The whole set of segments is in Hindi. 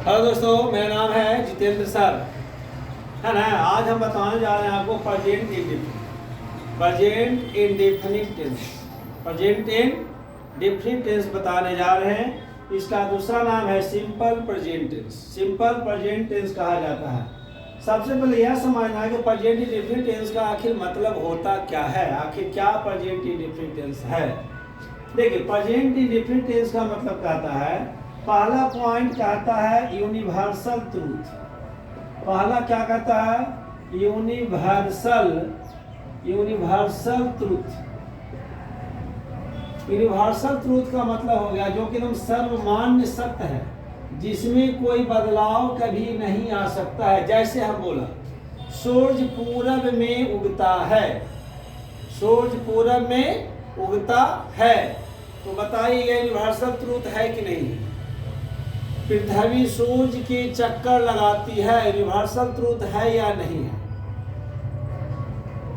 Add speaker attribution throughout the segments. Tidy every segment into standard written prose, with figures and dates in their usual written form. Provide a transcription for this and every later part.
Speaker 1: हेलो दोस्तों, मेरा नाम है जितेंद्र सर, है ना। आज हम बताने जा रहे हैं आपको present indefinite tense. Present indefinite tense बताने जा रहे हैं। इसका दूसरा नाम है simple present tense. Simple present tense कहा जाता है। सबसे पहले यह समझना है कि प्रेजेंट इंडेफिनिट टेंस का आखिर मतलब होता क्या है, आखिर क्या प्रेजेंट इंडेफिनिट टेंस है। देखिए, प्रेजेंट इंडेफिनिट टेंस का मतलब कहता है, पहला पॉइंट कहता है यूनिवर्सल ट्रूथ। पहला क्या कहता है? Universal truth. यूनिवर्सल ट्रूथ का मतलब हो गया जो कि एकदम सर्वमान्य सत्य है, जिसमें कोई बदलाव कभी नहीं आ सकता है। जैसे हम बोला, सूरज पूरब में उगता है। सूरज पूरब में उगता है, तो बताइए यूनिवर्सल ट्रूथ है कि नहीं। पृथ्वी सूर्य के चक्कर लगाती है, यूनिवर्सल ट्रूथ है या नहीं है।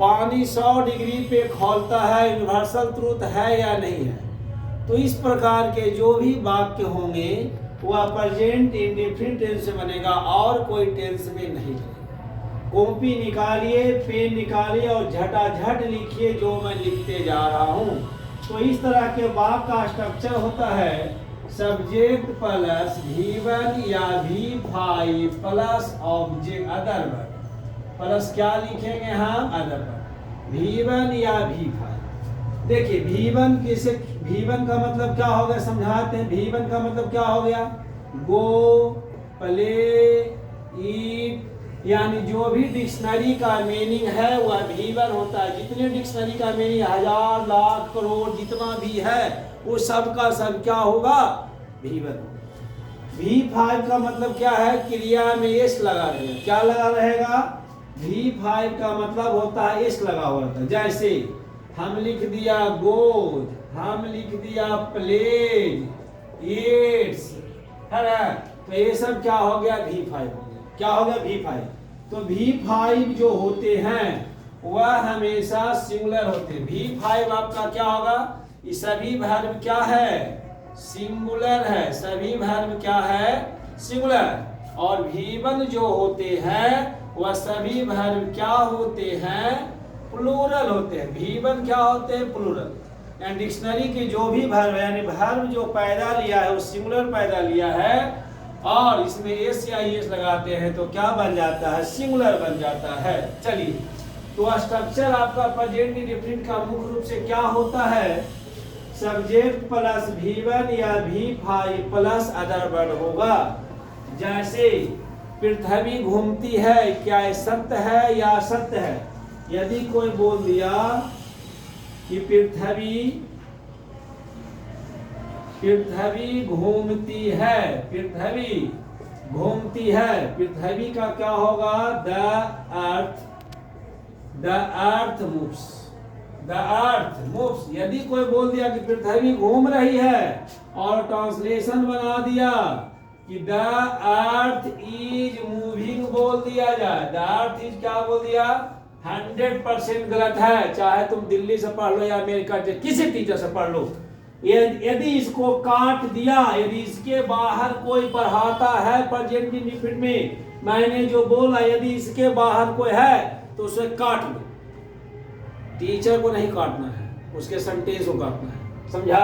Speaker 1: पानी 100 डिग्री पे खौलता है, यूनिवर्सल ट्रूथ है या नहीं है। तो इस प्रकार के जो भी वाक्य होंगे वह प्रेजेंट इंडेफिनिट टेंस से बनेगा और कोई टेंस में नहीं बनेगा। कॉपी निकालिए, पेन निकालिए और झटाझट लिखिए जो मैं लिखते जा रहा हूँ। तो इस तरह के वाक्य का स्ट्रक्चर होता है सब्जेक्ट प्लस V1 या V5 plus object other word plus क्या लिखेंगे हम? Other word. V1 या V5। देखिए V1 किसे, V1 का मतलब क्या हो गया समझाते हैं। V1 का मतलब क्या हो गया? गो, प्ले, ईट, यानी जो भी डिक्शनरी का मीनिंग है वह V1 होता है। जितने डिक्शनरी का मीनिंग 1000 लाख करोड़ जितना भी है वो सब का सब क्या होगा? V1। V5 का मतलब क्या है? क्रिया में एस लगा रहेगा। क्या लगा रहेगा? V5 का मतलब होता है एस लगा हुआ था। जैसे हम लिख दिया गोज, हम लिख दिया प्लेज, ईट्स, है ना। तो ये सब क्या हो गया? V5 हो गया। क्या हो गया? V5। तो V5 जो होते हैं वह हमेशा सिंगुलर होते हैं। V5 आपका क्या होगा? ये सभी वर्ब क्या है? सिंगुलर है। सभी वर्ब क्या है? सिंगुलर। और V1 जो होते हैं वह सभी वर्ब क्या होते हैं? प्लूरल होते हैं। V1 क्या होते हैं? प्लूरल। यानी डिक्शनरी के जो भी वर्ब है, यानी वर्ब जो पैदा लिया है वो सिंगुलर पैदा लिया है और इसमें एस या एस लगाते हैं तो क्या बन जाता है? सिंगुलर बन जाता है। चलिए, तो स्ट्रक्चर आपका प्रेजेंट इंडेफिनिट का मुख्य रूप से क्या होता है? सब्जेक्ट प्लस V1 या V5 प्लस अदर वर्ड होगा। जैसे पृथ्वी घूमती है, क्या ये सत्य है या असत्य है? यदि कोई बोल दिया कि पृथ्वी घूमती है, पृथ्वी घूमती है, पृथ्वी का क्या होगा? The earth moves. The earth moves. यदि कोई बोल दिया कि पृथ्वी घूम रही है और ट्रांसलेशन बना दिया कि द अर्थ इज मूविंग बोल दिया जाए, द अर्थ इज क्या बोल दिया? 100% गलत है। चाहे तुम दिल्ली से पढ़ लो या अमेरिका के किसी टीचर से पढ़ लो, यदि इसको काट दिया, यदि इसके बाहर कोई पढ़ाता है प्रेजेंट इंडेफिनिट में, मैंने जो बोला यदि इसके बाहर कोई है तो उसे काट लो। टीचर को नहीं काटना है, उसके सेंटेंस को काटना है। समझा?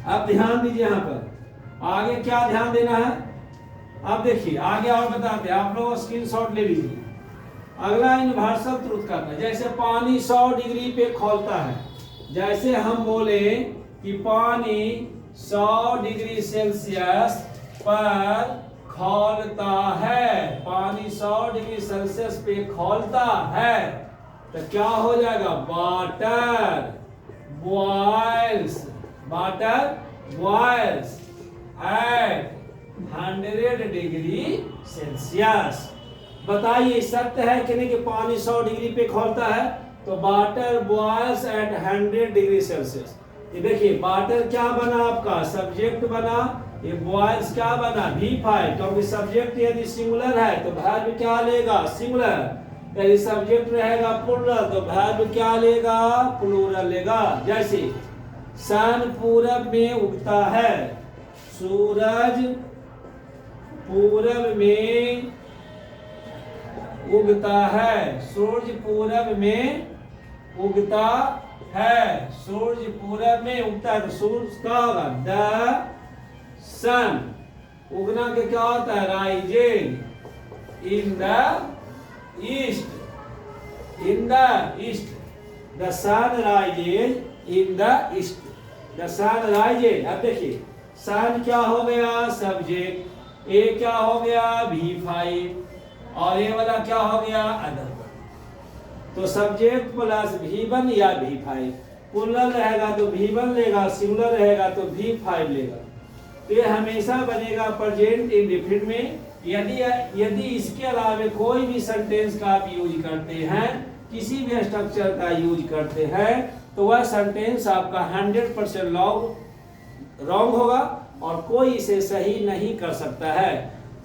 Speaker 1: अब ध्यान दीजिए यहाँ पर आगे क्या ध्यान देना है। अब देखिए आगे और बताते हैं, आप लोग स्क्रीनशॉट ले लीजिए। अगला यूनिवर्सल ट्रूथ करना है। जैसे पानी 100 डिग्री पे खौलता है, जैसे हम बोले कि पानी 100 डिग्री सेल्सियस पर खौलता है, पानी 100 डिग्री सेल्सियस पे खौलता है, तो क्या हो जाएगा? Water boils, water boils at 100 degree Celsius. बताइए सत्य है कि नहीं कि पानी 100 डिग्री पे खौलता है? तो water boils at 100 degree Celsius. ये देखिए वाटर क्या बना आपका? सब्जेक्ट बना। ये बॉयल्स क्या बना? V5। क्योंकि सब्जेक्ट यदि सिंगुलर है तो वर्ब क्या लेगा? सिंगुलर। यदि सब्जेक्ट रहेगा प्लूरल तो वर्ब क्या लेगा? प्लूरल लेगा। जैसे सन पूरब में उगता है, सूरज पूरब में उगता है। सूरज पूरब में उगता है। सूरज पूरब में उगता है। तो सूरज का होगा द सन। उगना के क्या होता है? Rising in the east. In the east. The sun rises in the east. The sun rises. अब देखिए सन क्या हो गया? सब्जेक्ट। ए क्या हो गया? V5। और ये वाला क्या हो गया? अदर। तो सब्जेक्ट प्लस V1 या V5। प्लूरल रहेगा तो V1 लेगा, सिंगुलर रहेगा तो V5 लेगा। तो ये हमेशा बनेगा प्रेजेंट इंडेफिनिट में। यदि इसके अलावा कोई भी सेंटेंस का आप यूज करते हैं, किसी भी स्ट्रक्चर का यूज करते हैं, तो वह सेंटेंस आपका 100% रॉन्ग होगा और कोई इसे सही नहीं कर सकता है।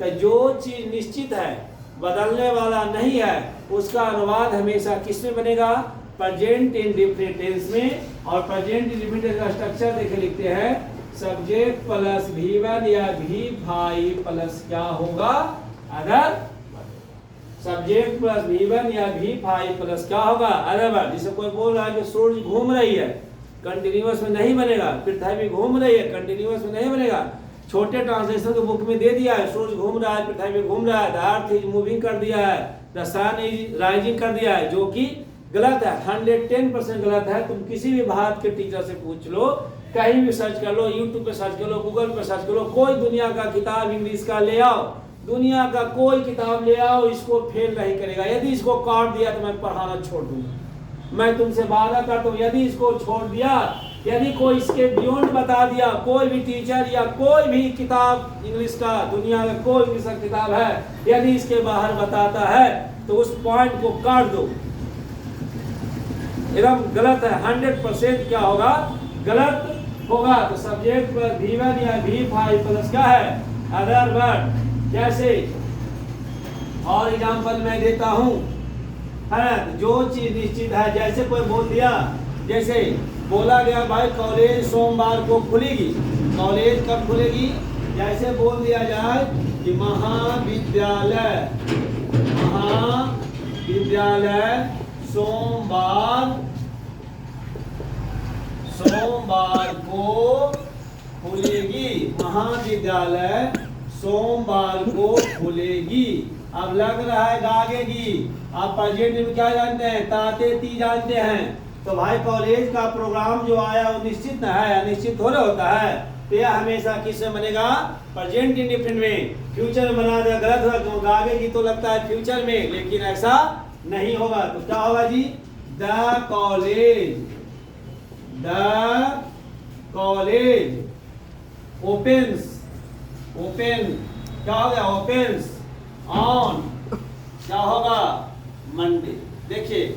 Speaker 1: तो जो चीज निश्चित है, बदलने वाला नहीं है, उसका अनुवाद हमेशा किस में बनेगा? प्रेजेंट इंडेफिनिट टेंस में। और प्रेजेंट इंडेफिनिट टेंस का स्ट्रक्चर देखे लिखते हैं सब्जेक्ट प्लस V1 या V5 प्लस क्या होगा? अदर। सब्जेक्ट प्लस V1 या V5 प्लस क्या होगा? अदर। जिसे कोई बोल रहा है कि सूरज घूम रही है, कंटिन्यूअस में नहीं बनेगा। पृथ्वी घूम रही है, कंटिन्यूअस में नहीं बनेगा। छोटे ट्रांसलेशन के बुक में दे दिया है सूरज घूम रहा है, पृथ्वी घूम रहा है, द अर्थ इज मूविंग कर दिया है, द सन इज राइजिंग कर दिया है, जो कि गलत है। 110% गलत है। तुम किसी भी भारत के टीचर से पूछ लो, कहीं भी सर्च कर लो, यूट्यूब पे सर्च कर लो, गूगल पे सर्च कर लो, कोई दुनिया का किताब इंग्लिश का ले आओ, दुनिया का कोई किताब ले आओ, इसको फेल नहीं करेगा। यदि इसको काट दिया तो मैं पढ़ाना छोड़ दूंगा। मैं तुमसे वादा करता हूँ, यदि इसको छोड़ दिया, यदि कोई इसके बियॉन्ड बता दिया, कोई भी टीचर या कोई भी किताब इंग्लिश का, दुनिया का कोई इंग्लिश का किताब है, यदि इसके बाहर बताता है तो उस पॉइंट को काट दो। एकदम गलत है। 100% क्या होगा? गलत होगा। तो सब्जेक्ट पर V1 या V5 प्लस क्या है? Other word. जैसे और एग्जाम्पल मैं देता हूं, है जो चीज निश्चित है, जैसे कोई बोल दिया, जैसे बोला गया भाई कॉलेज सोमवार को खुलेगी। कॉलेज कब खुलेगी? जैसे बोल दिया जाए कि महाविद्यालय सोमवार को खुलेगी। महाविद्यालय सोमवार को खुलेगी। अब लग रहा है गागेगी। आप प्रेजेंट में क्या जानते हैं? ताते ती जानते हैं। तो भाई कॉलेज का प्रोग्राम जो आया वो निश्चित न है, अनिश्चित थोड़ा होता है। तो यह हमेशा किस में बनेगा? प्रेजेंट इंडेफिनिट में। फ्यूचर में बना दिया गलत होगा, क्यों? गागेगी तो लगता है फ्यूचर में, लेकिन ऐसा नहीं होगा। तो क्या होगा जी? The college opens. ओपन क्या हो गया? ओपन्स ऑन क्या होगा? मंडे। देखिए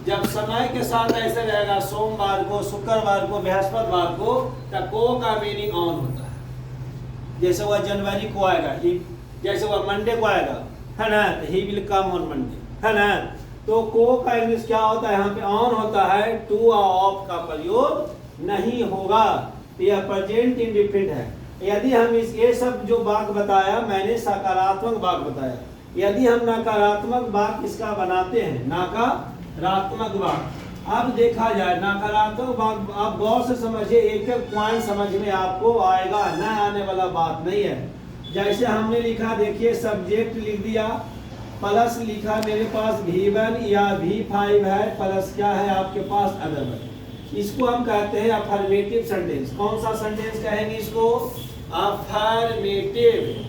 Speaker 1: जब समय के साथ ऐसे रहेगा, सोमवार को, शुक्रवार को, बृहस्पतिवार को, तब को का मीनिंग ऑन होता है। जैसे वह जनवरी को आएगा, ही जैसे वह मंडे को आएगा, है ना, तो he will come on Monday, है ना। तो को का इंग्लिश क्या होता है? यहाँ पे ऑन होता है। टू और ऑफ का प्रयोग नहीं होगा। तो यह प्रेजेंट इंडेफिनिट है। यदि हम ये सब जो वाक्य बताया, मैंने सकारात्मक वाक्य बताया। यदि हम नकारात्मक वाक्य इसका बनाते हैं, नकारात्मक वाक्य, अब देखा जाए नकारात्मक वाक्य, आप गौर से समझिए, एक एक पॉइंट समझ में आपको आएगा, न आने वाला बात नहीं है। जैसे हमने लिखा, देखिए सब्जेक्ट लिख दिया, प्लस लिखा मेरे पास V1 या V5 है, प्लस क्या है आपके पास? अदर है। इसको हम कहते हैं अफर्मेटिव सेंटेंस। कौन सा सेंटेंस कहेंगे इसको? अफर्मेटिव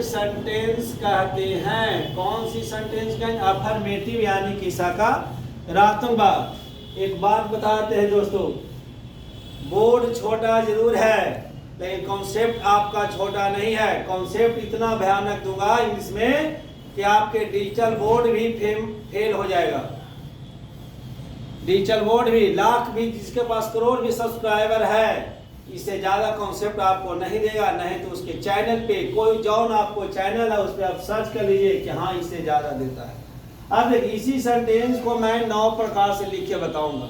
Speaker 1: सेंटेंस कहते हैं। कौन सी सेंटेंस कहेंगे? अफर्मेटिव यानी कि सकारात्मक बात। एक बात बताते हैं दोस्तों, बोर्ड छोटा जरूर है, लेकिन कॉन्सेप्ट आपका छोटा नहीं है। कॉन्सेप्ट इतना भयानक दूंगा इंग्लिश में कि आपके डिजिटल बोर्ड भी फेल हो जाएगा। डिजिटल बोर्ड भी, लाख भी, जिसके पास करोड़ भी सब्सक्राइबर है, इससे ज्यादा कॉन्सेप्ट आपको नहीं देगा। नहीं तो उसके चैनल पे कोई जौन आपको चैनल है उस पर आप सर्च कर लीजिए कि हाँ इससे ज्यादा देता है। अब देखिए इसी सेंटेंस को मैं 9 प्रकार से लिख के बताऊंगा।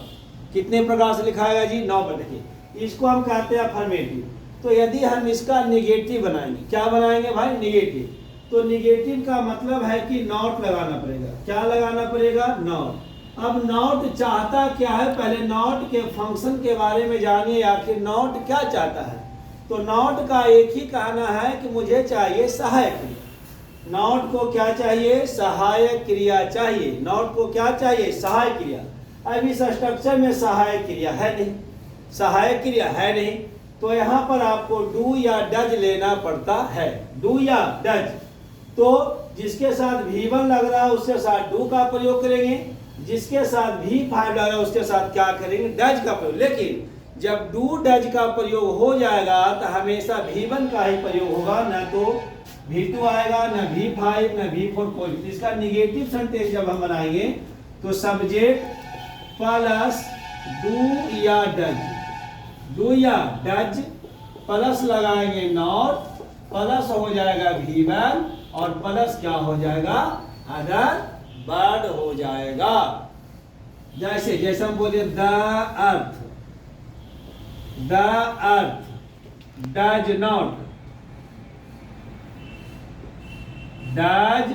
Speaker 1: कितने प्रकार से लिखाएगा जी? 9 पर। देखिए इसको हम कहते हैं अफर्मेटिव। तो यदि हम इसका निगेटिव बनाएंगे, क्या बनाएंगे भाई, निगेटिव, तो निगेटिव का मतलब है कि नॉट लगाना पड़ेगा। क्या लगाना पड़ेगा, नॉट। अब नॉट चाहता क्या है, पहले नॉट के फंक्शन के बारे में जानिए, आखिर नॉट क्या चाहता है। तो नॉट का एक ही कहना है कि मुझे चाहिए सहायक क्रिया। नॉट को क्या चाहिए, सहायक क्रिया चाहिए। नॉट को क्या चाहिए, सहायक क्रिया। अब इस स्ट्रक्चर में सहायक क्रिया है नहीं, सहायक क्रिया है नहीं, तो यहाँ पर आपको डू या डज लेना पड़ता है, डू या डज। तो जिसके साथ V1 लग रहा है उसके साथ डू का प्रयोग करेंगे, जिसके साथ V5 लग रहा है उसके साथ क्या करेंगे, डज का प्रयोग। लेकिन जब डू डज का प्रयोग हो जाएगा तो हमेशा V1 का ही प्रयोग होगा, ना तो V2 आएगा, ना V5, ना V4 कोई। इसका निगेटिव सेंटेंस जब हम बनाएंगे तो सब्जेक्ट प्लस डू या डज, डू या डज प्लस लगाएंगे नॉट, प्लस हो जाएगा V1 और प्लस क्या हो जाएगा, अदर वर्ड हो जाएगा। जैसे जैसे हम बोले the earth, the earth does not, does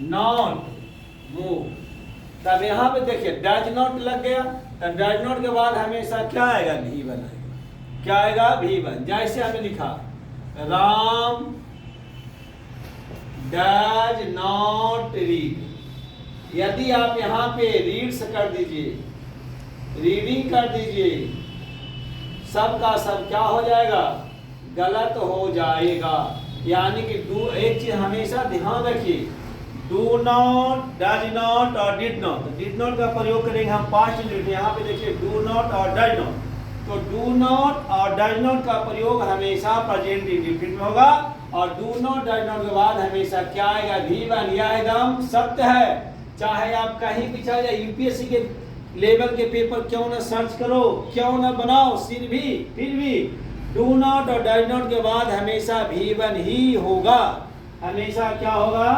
Speaker 1: not move. तब यहाँ पे देखिए डज नॉट लग गया, तब डज नॉट के बाद हमेशा क्या आएगा, V1 आएगा। क्या आएगा, V1। जैसे हमें लिखा राम डज नॉट रीड, यदि आप यहाँ पे रीड्स कर दीजिए, रीडिंग कर दीजिए, सब का सब क्या हो जाएगा, गलत हो जाएगा। यानी कि डू, एक चीज हमेशा ध्यान रखिए, डू नॉट, डज नॉट और डिड नॉट। डिड नॉट का प्रयोग करेंगे हम पास्ट यूनिट। यहाँ पे देखिए डू नॉट और डज नॉट, तो डू नॉट और डज नॉट का प्रयोग हमेशा प्रेजेंट इंडेफिनिट में होगा, और डू नॉट डज नॉट के बाद हमेशा क्या आएगा, V1। यह एकदम सत्य है, चाहे आप कहीं भी चले जाए, यूपीएससी के लेवल के पेपर क्यों ना सर्च करो, क्यों ना बनाओ, फिर भी डू नॉट और डज नॉट के बाद हमेशा V1 ही होगा, हमेशा क्या होगा,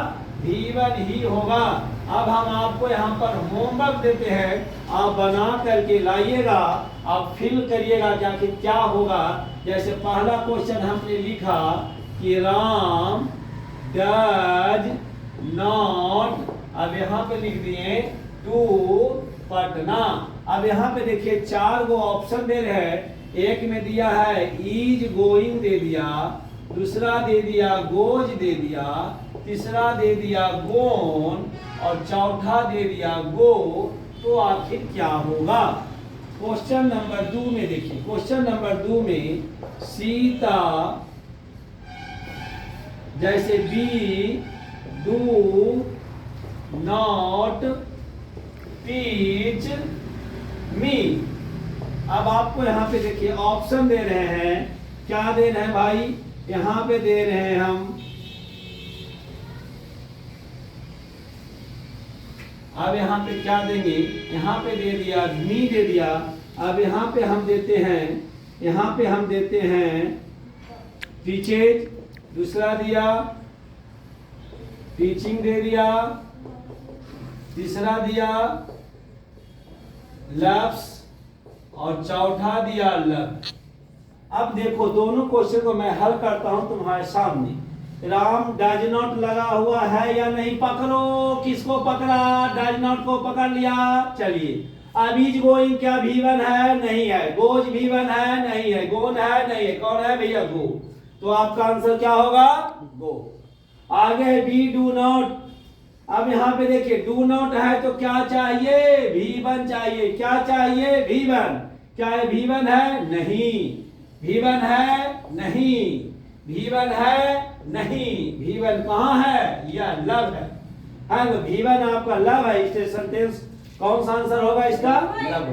Speaker 1: V1 ही होगा। अब हम आपको यहाँ पर होमवर्क देते हैं, आप बना करके लाइएगा, आप फिल करिएगा कि आखिर क्या होगा। जैसे पहला क्वेश्चन हमने लिखा कि राम डज नॉट, अब यहाँ पे लिख दिए टू पटना। अब यहाँ पे देखिए 4 गो ऑप्शन दे रहे हैं, एक में दिया है इज गोइंग दे दिया, दूसरा दे दिया गोज दे दिया, तीसरा दे दिया गोन और चौथा दे दिया गो। तो आखिर क्या होगा। क्वेश्चन नंबर 2 में देखिए, क्वेश्चन नंबर 2 में सीता, जैसे be do not teach me. अब आपको यहाँ पे देखिए ऑप्शन दे रहे हैं, क्या दे रहे हैं भाई, यहाँ पे दे रहे हैं हम, अब यहाँ पे क्या देंगे, यहाँ पे दे दिया मी दे दिया। अब यहाँ पे हम देते हैं, यहाँ पे हम देते हैं टीचेज, दूसरा दिया टीचिंग दे दिया, तीसरा दिया लव्स और चौथा दिया लव। अब देखो दोनों क्वेश्चन को मैं हल करता हूं तुम्हारे सामने। राम डज नॉट लगा हुआ है या नहीं, पकड़ो, किसको पकड़ा, डज नॉट को पकड़ लिया। चलिए अब इज गोइंग क्या V1 है, नहीं है, गोज V1 है, नहीं है, गोन है, नहीं है, कौन है भैया, गो। तो आपका आंसर क्या होगा, गो। आगे बी डू नॉट। अब यहाँ पे देखिए डू नॉट है तो क्या चाहिए, V1 चाहिए। क्या चाहिए, V1। क्या है, V1 है, नहीं, V1 है, नहीं, V1 है, नहीं, V1 कहाँ है, यह लव है। तो V1 आपका लव है, इससे सेंटेंस कौन सा आंसर होगा इसका, लव।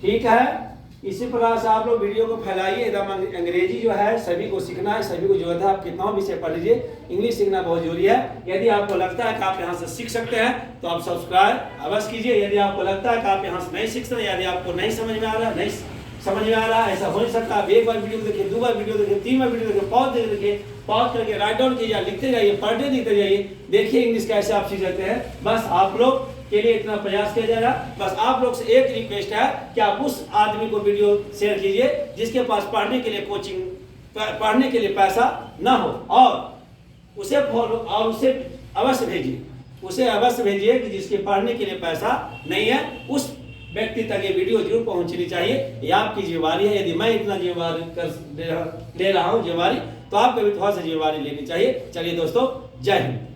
Speaker 1: ठीक है। इसी प्रकार से आप लोग वीडियो को फैलाइए, एकदम अंग्रेजी जो है सभी को सीखना है, सभी को जरूरत है। आप कितना विषय पढ़ लीजिए, इंग्लिश सीखना बहुत जरूरी है। यदि आपको लगता है कि आप यहाँ से सीख सकते हैं तो आप सब्सक्राइब अवश्य कीजिए। यदि आपको लगता है कि आप यहाँ से नहीं सीख सकते, यदि आपको नहीं समझ में आ रहा, नहीं समझ में आ रहा, ऐसा हो नहीं सकता। आप एक बार वीडियो देखिए, 2 बार वीडियो देखिए, 3 बार वीडियो देखिए, पॉज करके राइट डाउन कीजिए, लिखते जाइए, पढ़ते लिखते जाइए, देखिए इंग्लिश कैसे आप सीख सकते हैं। बस आप लोग के लिए इतना प्रयास किया जाएगा। बस आप लोग से एक रिक्वेस्ट है कि आप उस आदमी को वीडियो शेयर कीजिए जिसके पास पढ़ने के लिए कोचिंग, पढ़ने के लिए पैसा ना हो, और उसे फॉलो और उसे अवश्य भेजिए, उसे अवश्य भेजिए कि जिसके पढ़ने के लिए पैसा नहीं है, उस व्यक्ति तक ये वीडियो जरूर पहुंचनी चाहिए। ये आपकी जिम्मेवारी है। यदि मैं इतना जिम्मेवारी ले रहा हूँ जिम्मेवारी, तो आपको भी थोड़ा सा जिम्मेवारी लेनी चाहिए। चलिए दोस्तों, जय हिंद।